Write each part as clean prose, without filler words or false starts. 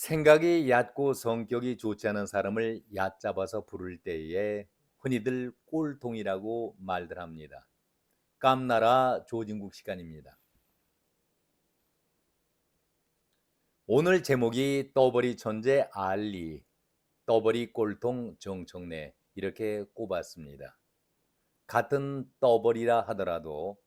생각이 얕고 성격이 좋지 않은 사람을 얕잡아서 부를 때에 흔히들 꼴통이라고 말들 합니다. 깜나라 조진국 시간입니다. 오늘 제목이 떠버리 천재 알리, 떠버리 꼴통 정청래 이렇게 꼽았습니다. 같은 떠버리라 하더라도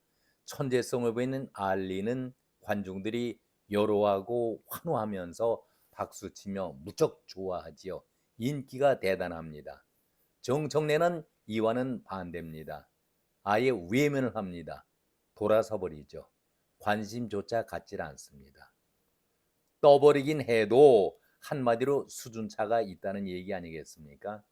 천재성을 보이는 알리는 관중들이 여로하고 환호하면서 박수치며 무척 좋아하지요. 인기가 대단합니다. 정청래는 이와는 반대입니다. 아예 외면을 합니다. 돌아서 버리죠. 관심조차 갖질 않습니다. 떠버리긴 해도 한마디로 수준차가 있다는 얘기 아니겠습니까?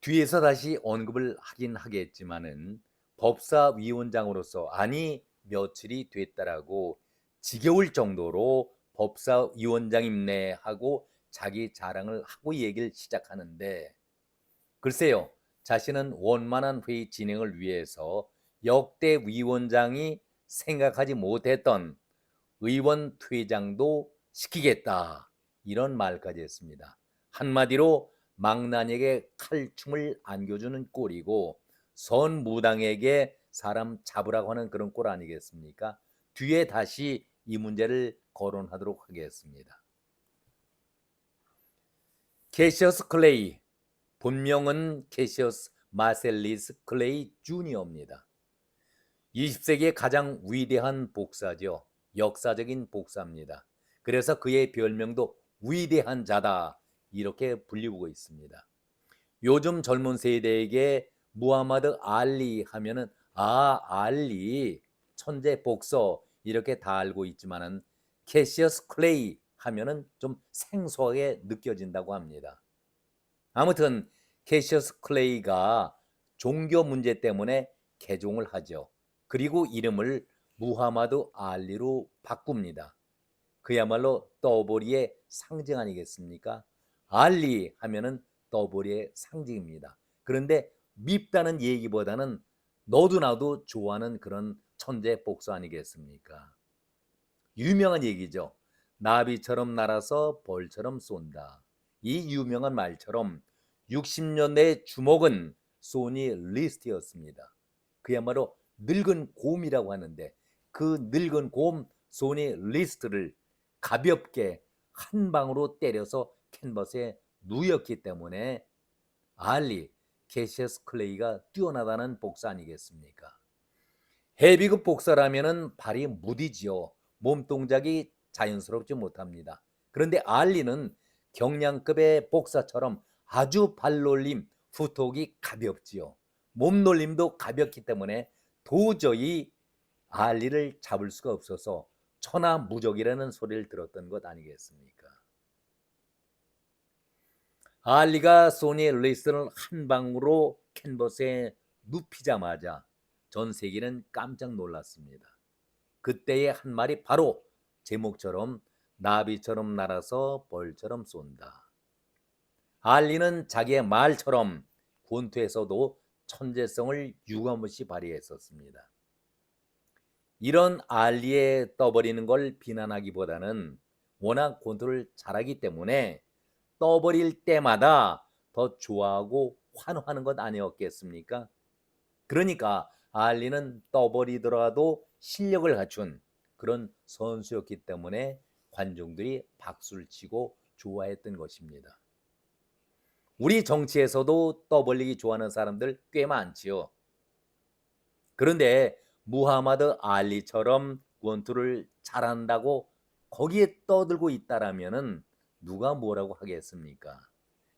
뒤에서 다시 언급을 하긴 하겠지만은 법사위원장으로서 아니 며칠이 됐다라고 지겨울 정도로 법사위원장임내 하고 자기 자랑을 하고 얘기를 시작하는데 글쎄요. 자신은 원만한 회의 진행을 위해서 역대 위원장이 생각하지 못했던 의원 퇴장도 시키겠다. 이런 말까지 했습니다. 한마디로 망나니에게 칼춤을 안겨주는 꼴이고 선무당에게 사람 잡으라고 하는 그런 꼴 아니겠습니까? 뒤에 다시 이 문제를 거론하도록 하겠습니다. 캐시어스 클레이, 본명은 캐시어스 마셀리스 클레이 주니어입니다. 20세기의 가장 위대한 복사죠. 역사적인 복사입니다. 그래서 그의 별명도 위대한 자다 이렇게 불리우고 있습니다. 요즘 젊은 세대에게 무하마드 알리 하면은 알리 천재 복서 이렇게 다 알고 있지만은 캐시어스 클레이 하면은 좀 생소하게 느껴진다고 합니다. 아무튼 캐시어스 클레이가 종교 문제 때문에 개종을 하죠. 그리고 이름을 무하마드 알리로 바꿉니다. 그야말로 떠보리의 상징 아니겠습니까? 알리 하면은 떠보리의 상징입니다. 그런데 밉다는 얘기보다는 너도 나도 좋아하는 그런 천재 복수 아니겠습니까? 유명한 얘기죠. 나비처럼 날아서 벌처럼 쏜다. 이 유명한 말처럼 60년대의 주목은 소니 리스트였습니다. 그야말로 늙은 곰이라고 하는데 그 늙은 곰 소니 리스트를 가볍게 한 방으로 때려서 캔버스에 누였기 때문에 알리 캐시어스 클레이가 뛰어나다는 복사 아니겠습니까? 헤비급 복사라면은 발이 무디지요. 몸 동작이 자연스럽지 못합니다. 그런데 알리는 경량급의 복사처럼 아주 발놀림, 후톡이 가볍지요. 몸놀림도 가볍기 때문에 도저히 알리를 잡을 수가 없어서 천하무적이라는 소리를 들었던 것 아니겠습니까? 알리가 소니 레이슨을 한 방으로 캔버스에 눕히자마자 전 세계는 깜짝 놀랐습니다. 그때의 한 말이 바로 제목처럼 나비처럼 날아서 벌처럼 쏜다. 알리는 자기의 말처럼 권투에서도 천재성을 유감없이 발휘했었습니다. 이런 알리에 떠버리는 걸 비난하기보다는 워낙 권투를 잘하기 때문에 떠버릴 때마다 더 좋아하고 환호하는 것 아니었겠습니까? 그러니까 알리는 떠버리더라도 실력을 갖춘 그런 선수였기 때문에 관중들이 박수를 치고 좋아했던 것입니다. 우리 정치에서도 떠벌리기 좋아하는 사람들 꽤 많지요. 그런데 무하마드 알리처럼 권투를 잘한다고 거기에 떠들고 있다라면은 누가 뭐라고 하겠습니까?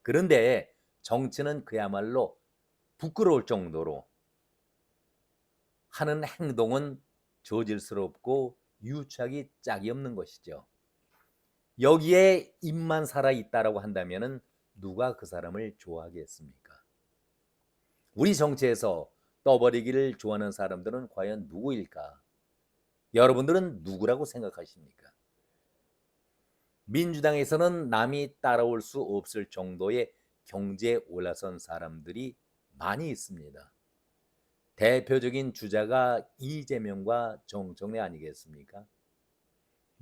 그런데 정치는 그야말로 부끄러울 정도로 하는 행동은 저질스럽고 유추하기 짝이 없는 것이죠. 여기에 입만 살아 있다라고 한다면은 누가 그 사람을 좋아하겠습니까? 우리 정치에서 떠버리기를 좋아하는 사람들은 과연 누구일까? 여러분들은 누구라고 생각하십니까? 민주당에서는 남이 따라올 수 없을 정도의 경제에 올라선 사람들이 많이 있습니다. 대표적인 주자가 이재명과 정청래 아니겠습니까?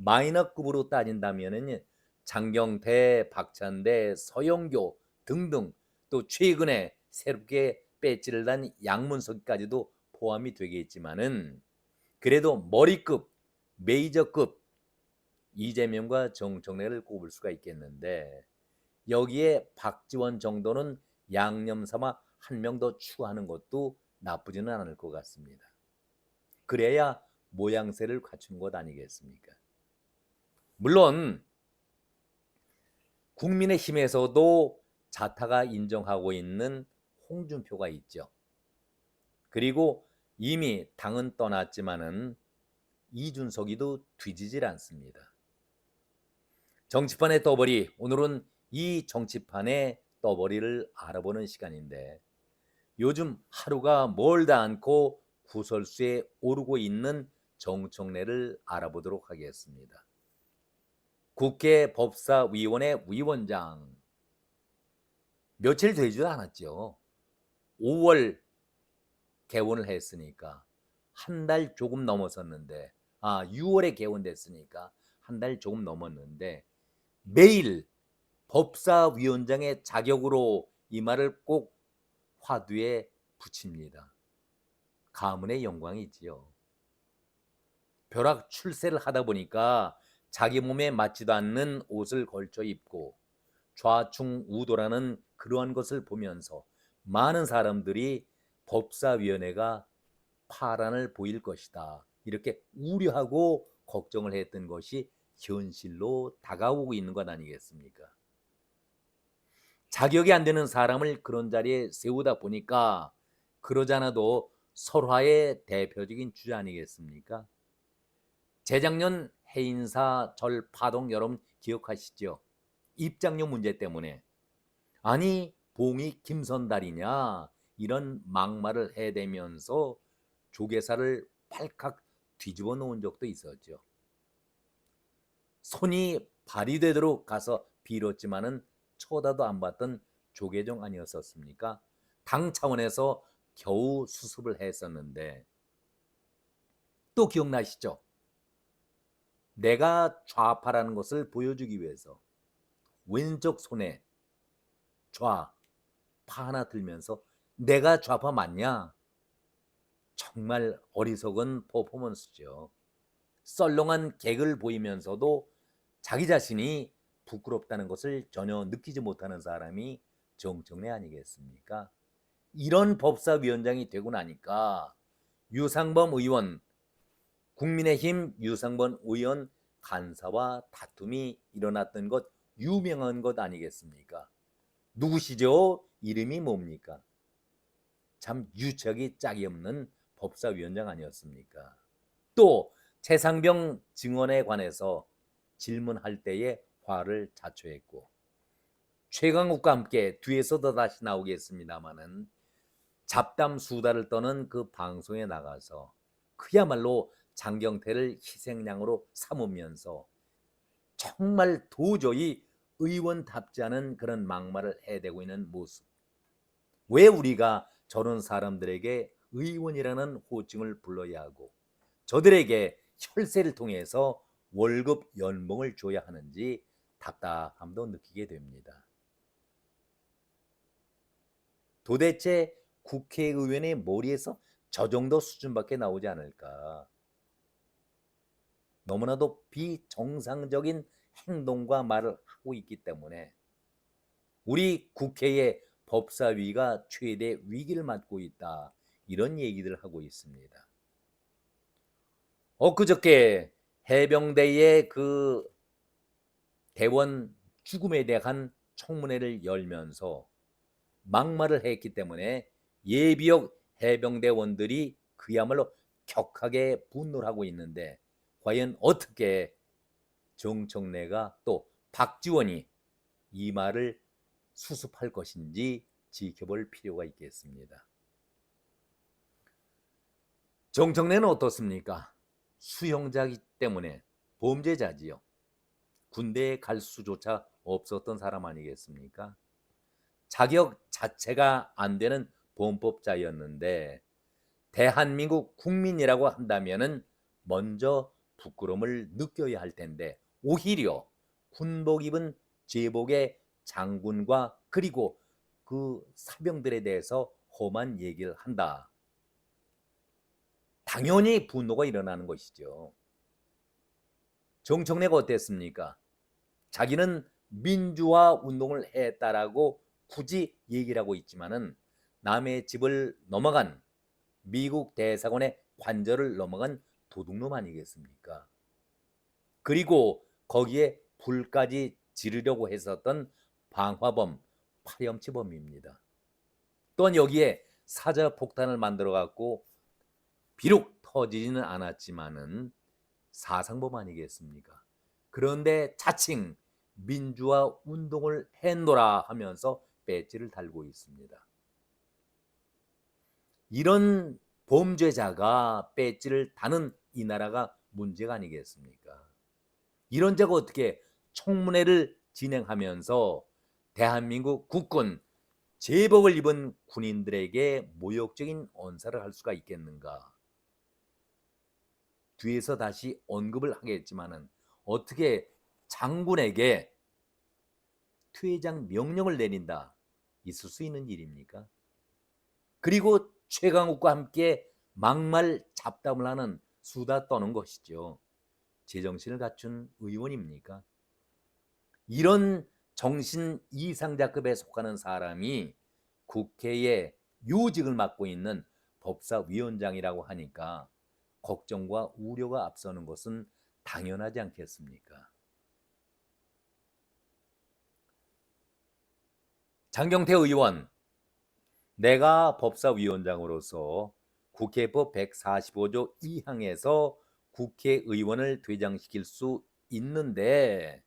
마이너급으로 따진다면은 장경태, 박찬대, 서영교 등등, 또 최근에 새롭게 배지를 단 양문석까지도 포함이 되겠지만은, 그래도 머리급, 메이저급 이재명과 정청래를 꼽을 수가 있겠는데, 여기에 박지원 정도는 양념 삼아 한 명 더 추가하는 것도 나쁘지는 않을 것 같습니다. 그래야 모양새를 갖춘 것 아니겠습니까? 물론 국민의힘에서도 자타가 인정하고 있는 홍준표가 있죠. 그리고 이미 당은 떠났지만은 이준석이도 뒤지질 않습니다. 정치판의 떠벌이, 오늘은 이 정치판의 떠벌이를 알아보는 시간인데, 요즘 하루가 멀다 않고 구설수에 오르고 있는 정청래를 알아보도록 하겠습니다. 국회 법사위원회 위원장, 며칠 되지도 않았죠. 5월 개원을 했으니까 한 달 조금 넘었었는데, 6월에 개원됐으니까 한 달 조금 넘었는데, 매일 법사위원장의 자격으로 이 말을 꼭 화두에 붙입니다. 가문의 영광이지요. 벼락 출세를 하다 보니까 자기 몸에 맞지도 않는 옷을 걸쳐 입고 좌충우돌하는 그러한 것을 보면서 많은 사람들이 법사위원회가 파란을 보일 것이다, 이렇게 우려하고 걱정을 했던 것이 현실로 다가오고 있는 것 아니겠습니까? 자격이 안 되는 사람을 그런 자리에 세우다 보니까, 그러지 않아도 설화의 대표적인 주제 아니겠습니까? 재작년 해인사 절 파동, 여러분 기억하시죠? 입장료 문제 때문에, 아니 봉이 김선달이냐, 이런 막말을 해대면서 조계사를 팔칵 뒤집어 놓은 적도 있었죠. 손이 발이 되도록 가서 빌었지만은 쳐다도 안 봤던 조계종 아니었었습니까? 당 차원에서 겨우 수습을 했었는데, 또 기억나시죠? 내가 좌파라는 것을 보여주기 위해서 왼쪽 손에 좌파 하나 들면서 내가 좌파 맞냐? 정말 어리석은 퍼포먼스죠. 썰렁한 개그를 보이면서도 자기 자신이 부끄럽다는 것을 전혀 느끼지 못하는 사람이 정청래 아니겠습니까? 이런 법사위원장이 되고 나니까 유상범 의원, 국민의힘 유상범 의원 간사와 다툼이 일어났던 것, 유명한 것 아니겠습니까? 누구시죠? 이름이 뭡니까? 참 유척이 짝이 없는 법사위원장 아니었습니까? 또 최상병 증언에 관해서 질문할 때에 화를 자초했고, 최강욱과 함께 뒤에서도 다시 나오겠습니다마는 잡담 수다를 떠는 그 방송에 나가서 그야말로 장경태를 희생양으로 삼으면서 정말 도저히 의원답지 않은 그런 막말을 해대고 있는 모습. 왜 우리가 저런 사람들에게 의원이라는 호칭을 불러야 하고 저들에게 혈세를 통해서 월급 연봉을 줘야 하는지 답답함도 느끼게 됩니다. 도대체 국회의원의 머리에서 저 정도 수준밖에 나오지 않을까? 너무나도 비정상적인 행동과 말을 하고 있기 때문에 우리 국회의 법사위가 최대 위기를 맞고 있다, 이런 얘기들을 하고 있습니다. 엊그저께 해병대의 그 대원 죽음에 대한 청문회를 열면서 막말을 했기 때문에 예비역 해병대원들이 그야말로 격하게 분노를 하고 있는데, 과연 어떻게 정청래가 또 박지원이 이 말을 수습할 것인지 지켜볼 필요가 있겠습니다. 정청래는 어떻습니까? 수용자이기 때문에 범죄자지요. 군대에 갈 수조차 없었던 사람 아니겠습니까? 자격 자체가 안 되는 범법자였는데, 대한민국 국민이라고 한다면은 먼저 부끄러움을 느껴야 할 텐데 오히려 군복 입은 제복의 장군과 그리고 그 사병들에 대해서 험한 얘기를 한다. 당연히 분노가 일어나는 것이죠. 정청래가 어땠습니까? 자기는 민주화 운동을 했다라고 굳이 얘기를 하고 있지만은 남의 집을 넘어간 미국 대사관의 관절을 넘어간 도둑놈 아니겠습니까? 그리고 거기에 불까지 지르려고 했었던 방화범, 파렴치범입니다. 또한 여기에 사저폭탄을 만들어 갖고 비록 터지지는 않았지만은 사상범 아니겠습니까? 그런데 자칭 민주화 운동을 했노라 하면서 배지를 달고 있습니다. 이런 범죄자가 배지를 다는 이 나라가 문제가 아니겠습니까? 이런 자가 어떻게 청문회를 진행하면서 대한민국 국군 제복을 입은 군인들에게 모욕적인 언사를 할 수가 있겠는가? 뒤에서 다시 언급을 하겠지만은 어떻게 장군에게 퇴장 명령을 내린다? 있을 수 있는 일입니까? 그리고 최강욱과 함께 막말 잡담을 하는 수다 떠는 것이죠. 제정신을 갖춘 의원입니까? 이런 정신 이상자급에 속하는 사람이 국회의 요직을 맡고 있는 법사위원장이라고 하니까 걱정과 우려가 앞서는 것은 당연하지 않겠습니까? 장경태 의원, 내가 법사위원장으로서 국회법 145조 2항에서 국회의원을 퇴장시킬 수 있는데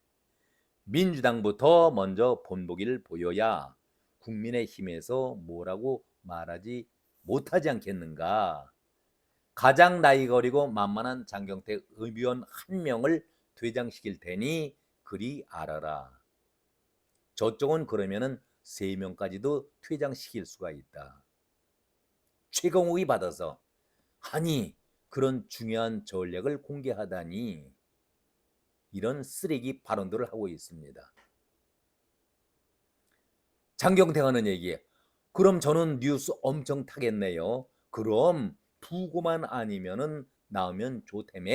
민주당부터 먼저 본보기를 보여야 국민의힘에서 뭐라고 말하지 못하지 않겠는가. 가장 나이가 어리고 만만한 장경태 의원 한 명을 퇴장시킬 테니 그리 알아라. 저쪽은 그러면은 3명까지도 퇴장시킬 수가 있다. 최강욱이 받아서 아니 그런 중요한 전략을 공개하다니 이런 쓰레기 발언들을 하고 있습니다. 장경태가 하는 얘기에 그럼 저는 뉴스 엄청 타겠네요. 그럼 부고만 아니면은 나오면 좋다며.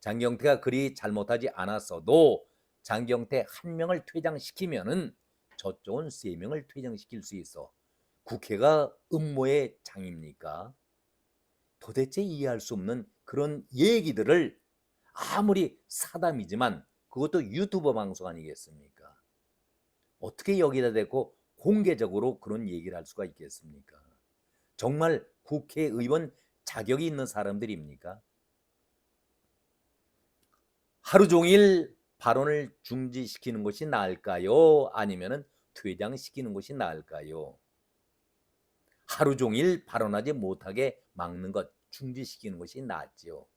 장경태가 그리 잘못하지 않았어도 장경태 한 명을 퇴장시키면은 저쪽은 3명을 퇴장시킬 수 있어. 국회가 음모의 장입니까? 도대체 이해할 수 없는 그런 얘기들을 아무리 사담이지만 그것도 유튜버 방송 아니겠습니까? 어떻게 여기다 대고 공개적으로 그런 얘기를 할 수가 있겠습니까? 정말 국회의원 자격이 있는 사람들입니까? 하루 종일 발언을 중지시키는 것이 나을까요? 아니면 퇴장시키는 것이 나을까요? 하루 종일 발언하지 못하게 막는 것, 중지시키는 것이 낫죠.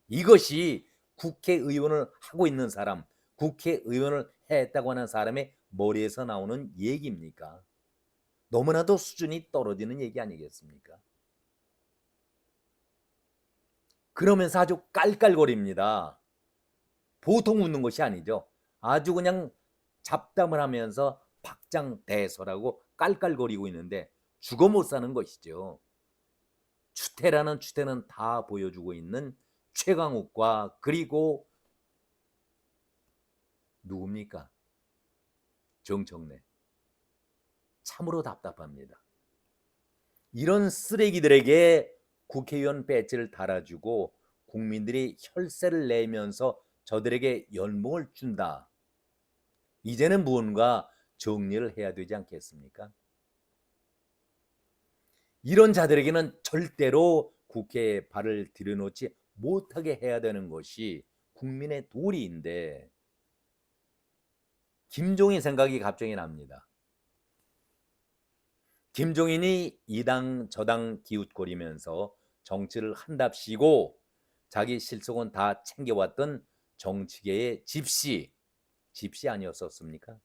이것이 국회의원을 하고 있는 사람, 국회의원을 했다고 하는 사람의 머리에서 나오는 얘기입니까? 너무나도 수준이 떨어지는 얘기 아니겠습니까? 그러면서 아주 깔깔거립니다. 보통 웃는 것이 아니죠. 아주 그냥 잡담을 하면서 박장대소라고 깔깔거리고 있는데 죽어 못 사는 것이죠. 추태라는 추태는 다 보여주고 있는 최강욱과 그리고 누굽니까? 정청래. 참으로 답답합니다. 이런 쓰레기들에게 국회의원 배지를 달아주고 국민들이 혈세를 내면서 저들에게 연봉을 준다. 이제는 무언가 정리를 해야 되지 않겠습니까? 이런 자들에게는 절대로 국회에 발을 들여놓지 못하게 해야 되는 것이 국민의 도리인데 김종인 생각이 갑자기 납니다. 김종인이 이당 저당 기웃거리면서 정치를 한답시고 자기 실속은 다 챙겨왔던 정치계의 집시 아니었었습니까?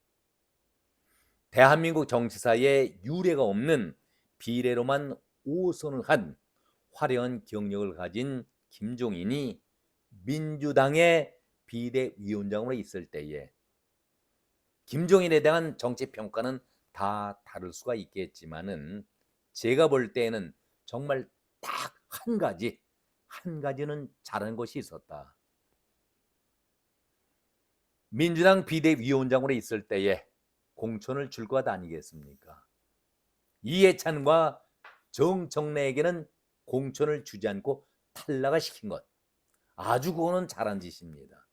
대한민국 정치사에 유례가 없는 비례로만 5선을 한 화려한 경력을 가진 김종인이 민주당의 비대위원장으로 있을 때에 김종인에 대한 정치 평가는 다 다를 수가 있겠지만은 제가 볼 때에는 정말 딱 한 가지는 잘한 것이 있었다. 민주당 비대위원장으로 있을 때에 공천을 줄 것 아니겠습니까? 이해찬과 정청래에게는 공천을 주지 않고 탈락을 시킨 것. 아주 그거는 잘한 짓입니다.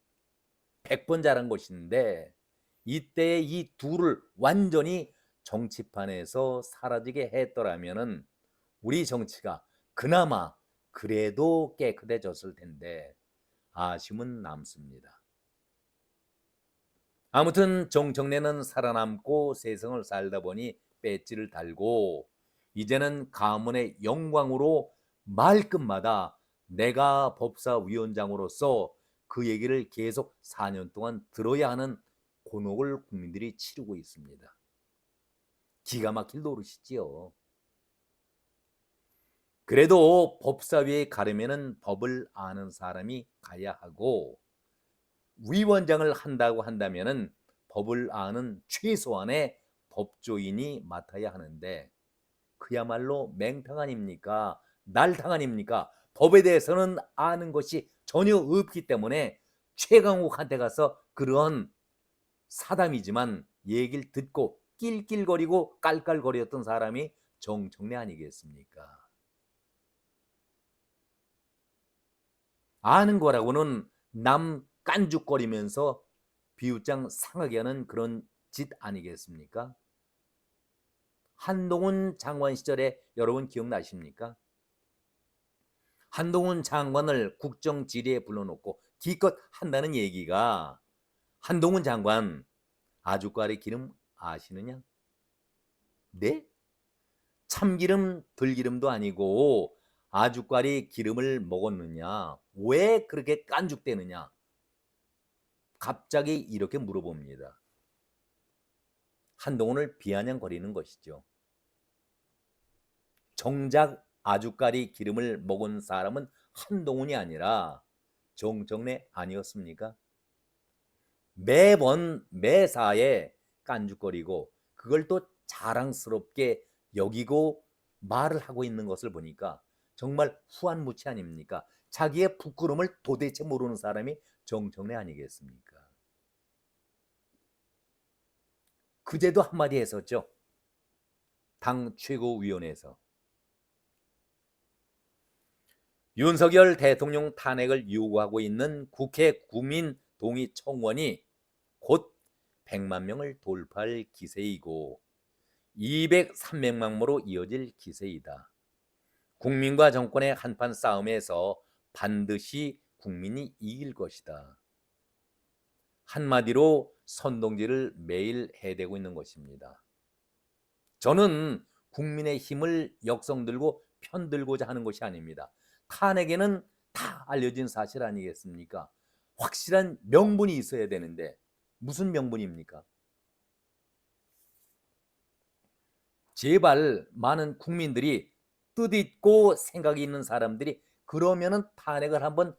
100번 잘한 것인데 이때 이 둘을 완전히 정치판에서 사라지게 했더라면은 우리 정치가 그나마 그래도 깨끗해졌을 텐데 아쉬움은 남습니다. 아무튼 정청래는 살아남고 세상을 살다 보니 배지를 달고 이제는 가문의 영광으로 말끝마다 내가 법사위원장으로서 그 얘기를 계속 4년 동안 들어야 하는 곤혹을 국민들이 치르고 있습니다. 기가 막힐 노릇이지요. 그래도 법사위에 가려면 법을 아는 사람이 가야 하고 위원장을 한다고 한다면은 법을 아는 최소한의 법조인이 맡아야 하는데 그야말로 맹탕 아닙니까? 날탕 아닙니까? 법에 대해서는 아는 것이 전혀 없기 때문에 최강욱한테 가서 그런 사담이지만 얘기를 듣고 낄낄거리고 깔깔거렸던 사람이 정청래 아니겠습니까? 아는 거라고는 남 깐죽거리면서 비웃장 상하게 하는 그런 짓 아니겠습니까? 한동훈 장관 시절에 여러분 기억나십니까? 한동훈 장관을 국정지리에 불러놓고 기껏 한다는 얘기가 한동훈 장관 아주까리 기름 아시느냐? 네? 참기름 들기름도 아니고 아주까리 기름을 먹었느냐? 왜 그렇게 깐죽대느냐? 갑자기 이렇게 물어봅니다. 한동훈을 비아냥거리는 것이죠. 정작 아주까리 기름을 먹은 사람은 한동훈이 아니라 정청래 아니었습니까? 매번 매사에 깐죽거리고 그걸 또 자랑스럽게 여기고 말을 하고 있는 것을 보니까 정말 후한무치 아닙니까? 자기의 부끄러움을 도대체 모르는 사람이 정청래 아니겠습니까? 그제도 한마디 했었죠. 당 최고위원회에서 윤석열 대통령 탄핵을 요구하고 있는 국회 국민동의 청원이 곧 100만 명을 돌파할 기세이고 200~300만 모로 이어질 기세이다. 국민과 정권의 한판 싸움에서 반드시 국민이 이길 것이다. 한마디로 선동질을 매일 해대고 있는 것입니다. 저는 국민의 힘을 역성들고 편들고자 하는 것이 아닙니다. 탄핵에는 다 알려진 사실 아니겠습니까? 확실한 명분이 있어야 되는데 무슨 명분입니까? 제발 많은 국민들이 뜻있고 생각이 있는 사람들이 그러면은 탄핵을 한번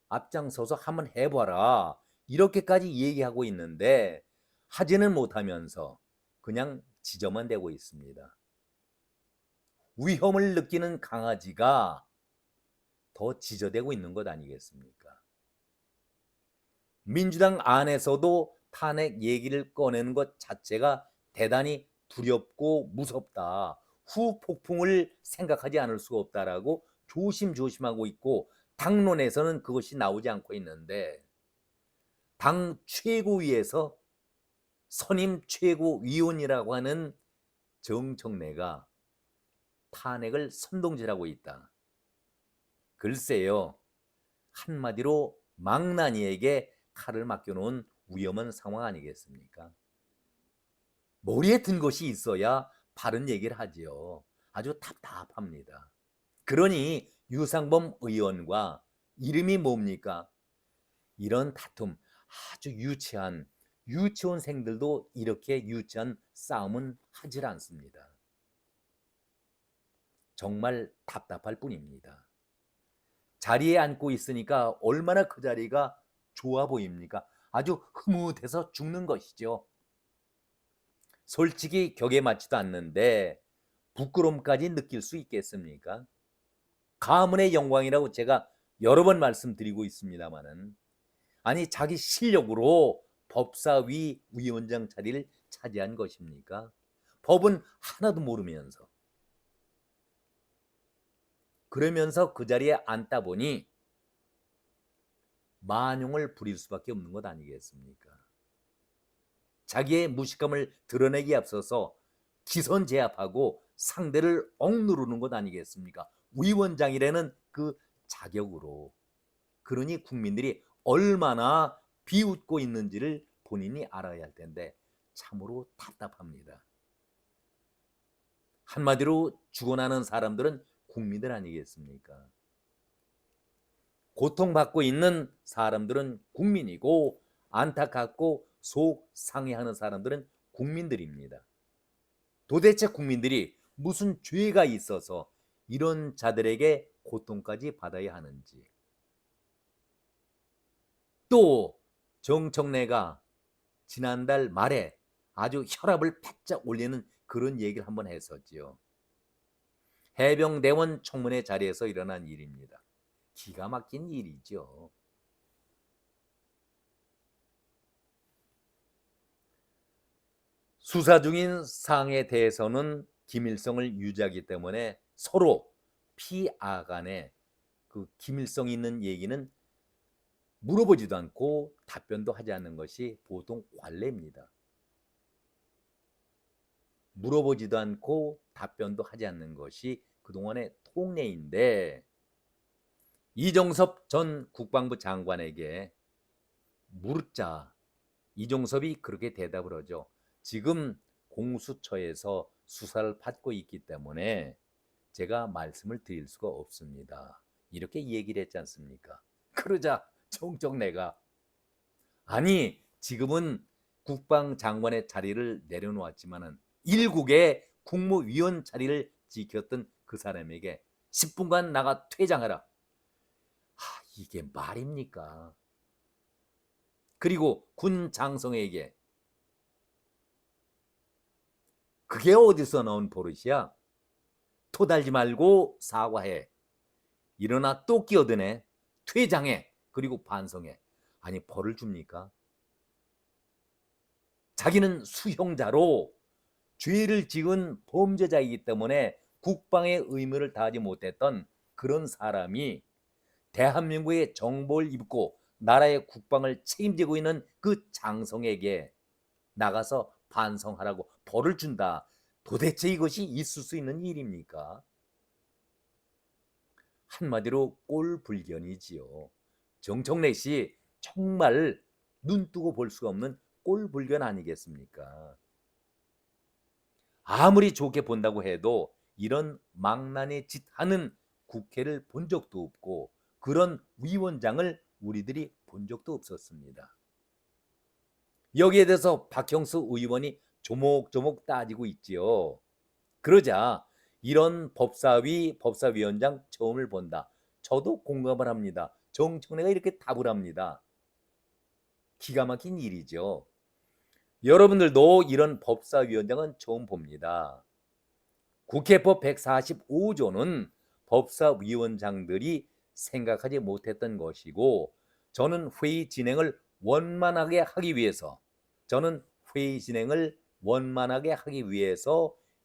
앞장서서 한번 해봐라 이렇게까지 얘기하고 있는데 하지는 못하면서 그냥 지저만 대고 있습니다. 위험을 느끼는 강아지가 더 지저대고 있는 것 아니겠습니까? 민주당 안에서도 탄핵 얘기를 꺼내는 것 자체가 대단히 두렵고 무섭다. 후폭풍을 생각하지 않을 수가 없다라고 조심조심하고 있고 당론에서는 그것이 나오지 않고 있는데 당 최고위에서 선임 최고위원이라고 하는 정청래가 탄핵을 선동질하고 있다. 글쎄요. 한마디로 망나니에게 칼을 맡겨놓은 위험한 상황 아니겠습니까? 머리에 든 것이 있어야 바른 얘기를 하지요. 아주 답답합니다. 그러니 유상범 의원과 이름이 뭡니까? 이런 다툼 아주 유치원생들도 이렇게 유치한 싸움은 하질 않습니다. 정말 답답할 뿐입니다. 자리에 앉고 있으니까 얼마나 그 자리가 좋아 보입니까? 아주 흐뭇해서 죽는 것이죠. 솔직히 격에 맞지도 않는데 부끄러움까지 느낄 수 있겠습니까? 가문의 영광이라고 제가 여러 번 말씀드리고 있습니다마는, 아니 자기 실력으로 법사위 위원장 자리를 차지한 것입니까? 법은 하나도 모르면서. 그러면서 그 자리에 앉다 보니 만용을 부릴 수밖에 없는 것 아니겠습니까? 자기의 무식함을 드러내기 앞서서 기선제압하고 상대를 억누르는 것 아니겠습니까? 위원장이라는 그 자격으로. 그러니 국민들이 얼마나 비웃고 있는지를 본인이 알아야 할 텐데 참으로 답답합니다. 한마디로 죽어나는 사람들은 국민들 아니겠습니까? 고통받고 있는 사람들은 국민이고 안타깝고 속 상해하는 사람들은 국민들입니다. 도대체 국민들이 무슨 죄가 있어서 이런 자들에게 고통까지 받아야 하는지. 또 정청래가 지난달 말에 아주 혈압을 바짝 올리는 그런 얘기를 한번 했었지요. 해병대원 청문회 자리에서 일어난 일입니다. 기가 막힌 일이죠. 수사 중인 사항에 대해서는 기밀성을 유지하기 때문에 서로 피아 간에 그 기밀성 있는 얘기는 물어보지도 않고 답변도 하지 않는 것이 보통 관례입니다. 물어보지도 않고 답변도 하지 않는 것이 그동안의 통례인데, 이종섭 전 국방부 장관에게 물자 이종섭이 그렇게 대답을 하죠. 지금 공수처에서 수사를 받고 있기 때문에 제가 말씀을 드릴 수가 없습니다. 이렇게 얘기를 했지 않습니까? 그러자 정청래가 아니 지금은 국방장관의 자리를 내려놓았지만은 일국의 국무위원 자리를 지켰던 그 사람에게 10분간 나가 퇴장하라. 이게 말입니까? 그리고 군 장성에게 그게 어디서 나온 버릇이야? 토달지 말고 사과해. 일어나 또 끼어드네. 퇴장해. 그리고 반성해. 아니 벌을 줍니까? 자기는 수형자로 죄를 지은 범죄자이기 때문에 국방의 의무를 다하지 못했던 그런 사람이 대한민국의 정보를 입고 나라의 국방을 책임지고 있는 그 장성에게 나가서 반성하라고 벌을 준다. 도대체 이것이 있을 수 있는 일입니까? 한마디로 꼴불견이지요. 정청래 씨 정말 눈 뜨고 볼 수가 없는 꼴불견 아니겠습니까? 아무리 좋게 본다고 해도 이런 망나니 짓 하는 국회를 본 적도 없고 그런 위원장을 우리들이 본 적도 없었습니다. 여기에 대해서 박형수 의원이 조목조목 따지고 있지요. 그러자 이런 법사위, 법사위원장 처음을 본다. 저도 공감을 합니다. 정청래가 이렇게 답을 합니다. 기가 막힌 일이죠. 여러분들도 이런 법사위원장은 처음 봅니다. 국회법 145조는 법사위원장들이 생각하지 못했던 것이고, 저는 회의 진행을 원만하게 하기 위해서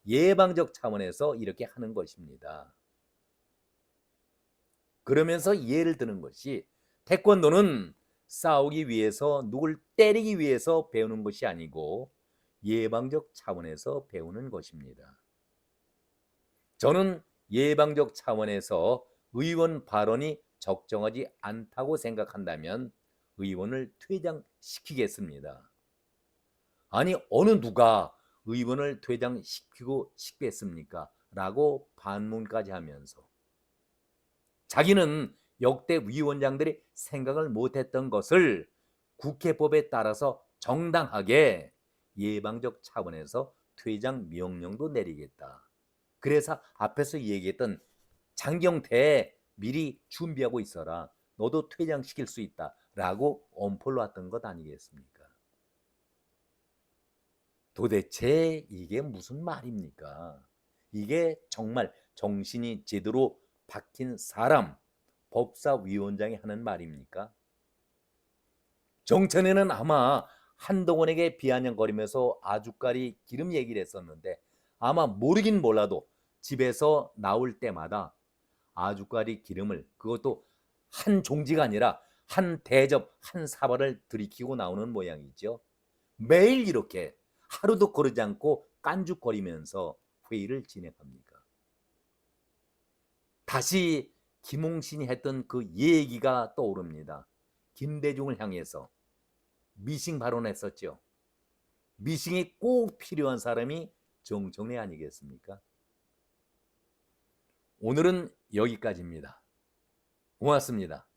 예방적 차원에서 이렇게 하는 것입니다. 그러면서 예를 드는 것이 태권도는 싸우기 위해서 누굴 때리기 위해서 배우는 것이 아니고 예방적 차원에서 배우는 것입니다. 저는 예방적 차원에서 의원 발언이 적정하지 않다고 생각한다면 의원을 퇴장시키겠습니다. 아니 어느 누가 의원을 퇴장시키고 싶겠습니까? 라고 반문까지 하면서 자기는 역대 위원장들이 생각을 못했던 것을 국회법에 따라서 정당하게 예방적 차원에서 퇴장 명령도 내리겠다. 그래서 앞에서 얘기했던 장경태 미리 준비하고 있어라. 너도 퇴장시킬 수 있다. 라고 엄포를 놨던 것 아니겠습니까? 도대체 이게 무슨 말입니까? 이게 정말 정신이 제대로 박힌 사람, 법사위원장이 하는 말입니까? 정천에는 아마 한동훈에게 비아냥거리면서 아주까리 기름 얘기를 했었는데 아마 모르긴 몰라도 집에서 나올 때마다 아주까리 기름을, 그것도 한 종지가 아니라 한 대접, 한 사발을 들이키고 나오는 모양이죠. 매일 이렇게 하루도 거르지 않고 깐죽거리면서 회의를 진행합니까? 다시 김홍신이 했던 그 얘기가 떠오릅니다. 김대중을 향해서 미싱 발언했었죠. 미싱이 꼭 필요한 사람이 정청래 아니겠습니까? 오늘은 여기까지입니다. 고맙습니다.